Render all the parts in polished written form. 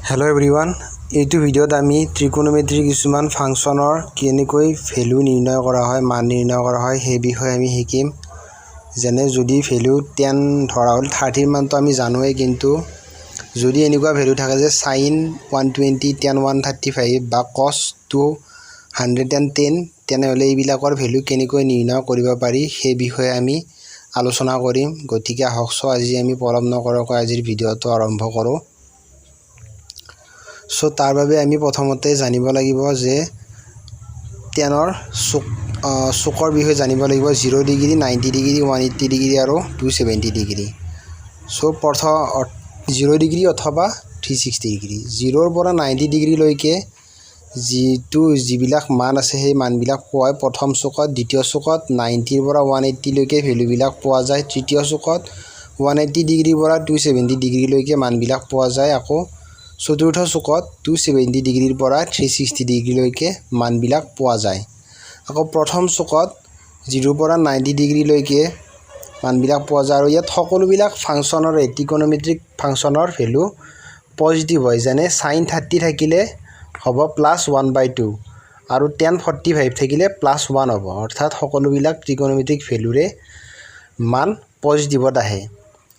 Hello everyone, এইটো ভিডিঅ'ত আমি ত্ৰিকোণমিতিৰ কিছুমান ফাংচনৰ কেনেকৈ ভ্যালু নিৰ্ণয় কৰা হয় মান নিৰ্ণয় কৰা হয় সেই বিষয়ে আমি শিকিম। যেনে যদি ভ্যালু 10 ধৰা হ'ল 30 ৰ মানটো আমি জানোৱে, কিন্তু যদি এনেকুৱা ভ্যালু থাকে যে sin 120 tan 135 বা cos 210 তেনেহ'লে এইবিলাকৰ ভ্যালু কেনেকৈ নিৰ্ণয় কৰিব পাৰি সেই বিষয়ে আমি আলোচনা কৰিম। গতিকে আহক আজি আমি পলম নকৰাকৈ আজিৰ ভিডিঅ'টো আৰম্ভ কৰোঁ। সো তাৰ বাবে আমি প্ৰথমতে জানিব লাগিব যে 10ৰ চুকৰ বিষয়ে জানিব লাগিব। 0 ডিগ্ৰী, 90 ডিগ্ৰী, 180 ডিগ্ৰী আৰু 270 ডিগ্ৰী। সো প্ৰথম 0 ডিগ্ৰী অথবা 360 ডিগ্ৰী। 0ৰ পৰা 90 ডিগ্ৰীলৈকে যিবিলাক মান আছে সেই মানবিলাক পোৱা হয় প্ৰথম চুকত। দ্বিতীয় চুকত 90ৰ পৰা 180 লৈকে ভ্যালুবিলাক পোৱা যায়। তৃতীয় চুকত 180 ডিগ্ৰীৰ পৰা 270 ডিগ্ৰীলৈকে মানবিলাক পোৱা যায়। আকৌ চতুৰ্থ চুকত 270 ডিগ্ৰীৰ পৰা 360 ডিগ্ৰীলৈকে মানবিলাক পোৱা যায়। আকৌ প্ৰথম চুকত 0ৰ পৰা 90 ডিগ্ৰীলৈকে মানবিলাক পোৱা যায়। আৰু ইয়াত সকলোবিলাক ফাংচনৰ ত্ৰিকোণমিতিক ফাংচনৰ ভ্যালু পজিটিভ হয়। যেনে sin 30 থাকিলে হ'ব +1/2 আৰু tan 45 থাকিলে +1 হ'ব। অৰ্থাৎ সকলোবিলাক ত্ৰিকোণমিতিক ভ্যালুৰে মান পজিটিভত আহে।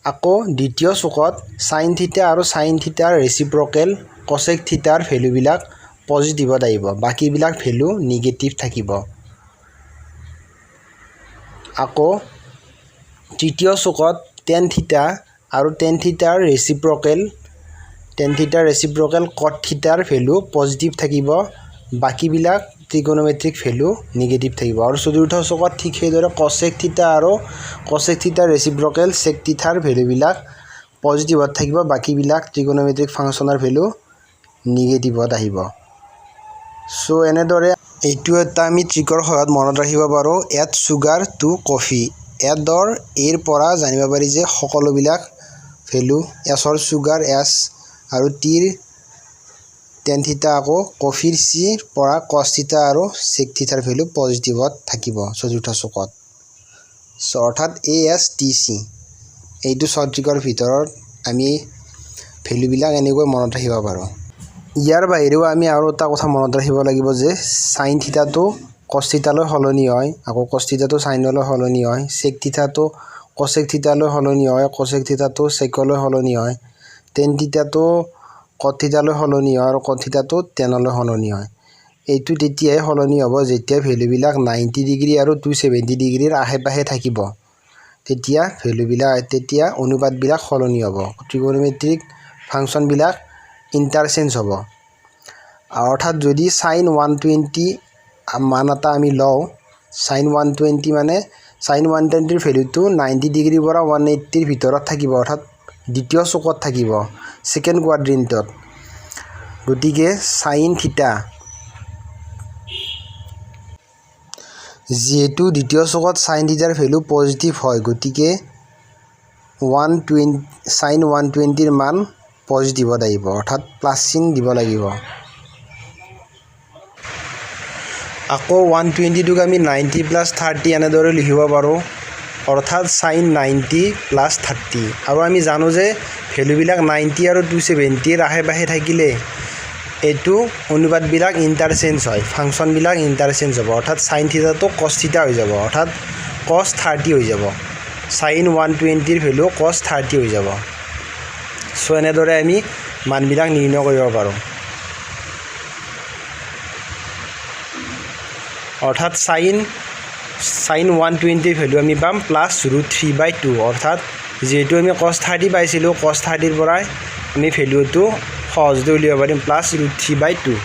আকৌ দ্বিতীয় চুকত sin θ আৰু sin θ ৰেচিপ্ৰকেল cosec θ ৰ ভ্যালুবিলাক পজিটিভত আহিব, বাকীবিলাক ভ্যালু নিগেটিভ থাকিব। আকৌ তৃতীয় চুকত tan θ আৰু tan θ ৰেচিপ্ৰকেল cot θ ৰ ভ্যালু পজিটিভ থাকিব, বাকীবিলাক ত্ৰিকোণমিতিক ভ্যালু নিগেটিভ থাকিব। আৰু চতুৰ্থ চুকত ঠিক সেইদৰে cosec θ আৰু cosec θ ৰেচিপ্ৰকেল sec θ ৰ ভ্যালুবিলাক পজিটিভত থাকিব, বাকীবিলাক ত্ৰিকোণমিতিক ফাংচনৰ ভ্যালু নিগেটিভত আহিব। সো এনেদৰে এইটো এটা আমি ট্ৰিকৰ সহায়ত মনত ৰাখিব পাৰোঁ। Add sugar to coffee. এডৰ এৰ পৰা জানিব পাৰি যে সকলোবিলাক ভ্যালু এছৰ সুগাৰ এছ আৰু টিৰ tan θ, আকৌ কফিৰ চিৰ পৰা cos θ আৰু sec θ ৰ ভ্যালু পজিটিভত থাকিব চতুৰ্থ চুকত। অৰ্থাৎ ASTC এইটো ট্ৰিকৰ ভিতৰত আমি ভ্যালুবিলাক এনেকৈ মনত ৰাখিব পাৰোঁ। ইয়াৰ বাহিৰেও আমি আৰু এটা কথা মনত ৰাখিব লাগিব যে sin θ টো cos θ লৈ সলনি হয়, আকৌ cos θ টো sin লৈ সলনি হয়, sec θ টো cosec θ লৈ সলনি হয়, cosec θ টো sec লৈ সলনি হয়, tan θ টো cot θ লৈ সলনি হয় আৰু cot θ টো tan লৈ সলনি হয়। এইটো তেতিয়াই সলনি হ'ব যেতিয়া ভ্যালুবিলাক 90 ডিগ্ৰী আৰু 270 ডিগ্ৰীৰ আশে-পাশে থাকিব। তেতিয়া অনুপাতবিলাক সলনি হ'ব, ত্ৰিকোণমিতিক ফাংচনবিলাক ইণ্টাৰচেঞ্জ হ'ব। অৰ্থাৎ যদি sin 120 মান এটা আমি লওঁ, sin 120 মানে sin 120ৰ ভ্যালুটো 90 ডিগ্ৰীৰ পৰা 180ৰ ভিতৰত থাকিব, অৰ্থাৎ দ্বিতীয় চুকত থাকিব, ছেকেণ্ড কোৱাড্ৰেণ্টত। গতিকে sin θ, যিহেতু দ্বিতীয় চুকত sin θ ৰ ভ্যালু পজিটিভ হয়, গতিকে sin 120ৰ মান পজিটিভত আহিব, অৰ্থাৎ প্লাছ চিন দিব লাগিব। আকৌ 120টোক আমি 90 + 30 এনেদৰে লিখিব পাৰোঁ, অৰ্থাৎ sin 90 + 30। আৰু আমি জানো যে ভ্যালুবিলাক 90 আৰু 270ৰ আশে-পাশে থাকিলে এইটো অনুপাতবিলাক ইণ্টাৰচেঞ্জ হয়, ফাংচনবিলাক ইণ্টাৰচেঞ্জ হ'ব, অৰ্থাৎ sin θ টো cos θ হৈ যাব, অৰ্থাৎ cos 30 হৈ যাব। sin 120ৰ ভ্যালু cos 30 হৈ যাব। সো এনেদৰে আমি মানবিলাক নিৰ্ণয় কৰিব পাৰোঁ। অৰ্থাৎ sin 120ৰ ভ্যালু আমি পাম +√3/2, অৰ্থাৎ যিহেতু আমি cos 30 পাইছিলোঁ, cos 30ৰ পৰাই আমি ভ্যালুটো সহজতে উলিয়াব পাৰিম +√3/2।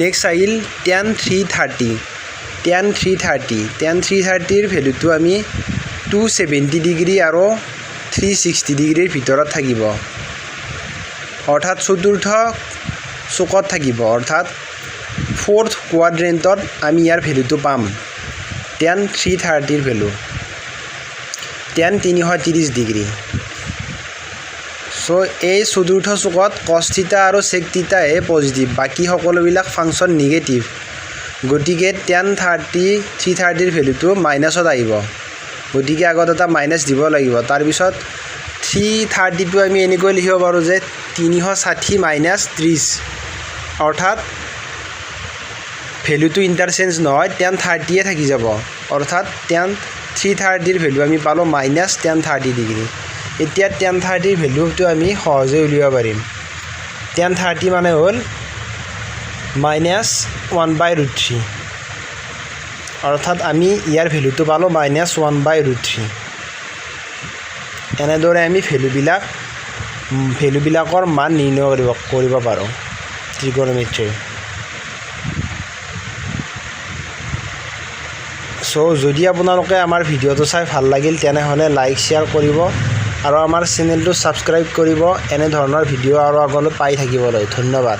নেক্সট আহিল tan 330। tan 330ৰ ভ্যালুটো আমি 270 ডিগ্ৰী আৰু 360 ডিগ্ৰীৰ ভিতৰত থাকিব, অৰ্থাৎ চতুৰ্থ চুকত থাকিব, অৰ্থাৎ ফ'ৰ্থ কোৱাড্ৰেণ্টত আমি ইয়াৰ ভ্যালুটো পাম। tan 330ৰ ভ্যালু tan 330 ডিগ্ৰী। সো এই চতুৰ্থ চুকত cos θ আৰু sec θ হে পজিটিভ, বাকী সকলোবিলাক ফাংচন নিগেটিভ। গতিকে tan 330ৰ ভ্যালুটো মাইনাছত আহিব, গতিকে আগত এটা মাইনাছ দিব লাগিব, তাৰপিছত 330টো আমি এনেকৈ লিখিব পাৰোঁ যে 360 মাইনাছ 30 অৰ্থাৎ ভেলুটো ইণ্টাৰচেঞ্জ নহয় tan 30 থাকি যাব অৰ্থাৎ tan 330ৰ ভেলু আমি পালোঁ মাইনাছ tan 30 ডিগ্ৰী এতিয়া tan 30ৰ ভেলুটো আমি সহজে উলিয়াব পাৰিম tan 30 মানে হ'ল মাইনাছ 1/√3 অৰ্থাৎ আমি ইয়াৰ ভেলুটো পালোঁ মাইনাছ 1/√3 এনেদৰে আমি ভেলুবিলাকৰ মান নিৰ্ণয় কৰিব পাৰোঁ ত্ৰিকোণমিতিৰ যদি আপোনালোকে আমাৰ ভিডিঅ'টো চাই ভাল লাগিল তেনেহ'লে লাইক শ্বেয়াৰ কৰিব আৰু আমাৰ চেনেলটো ছাবস্ক্ৰাইব কৰিব এনে ধৰণৰ ভিডিঅ' আৰু আগলৈ পাই থাকিবলৈ ধন্যবাদ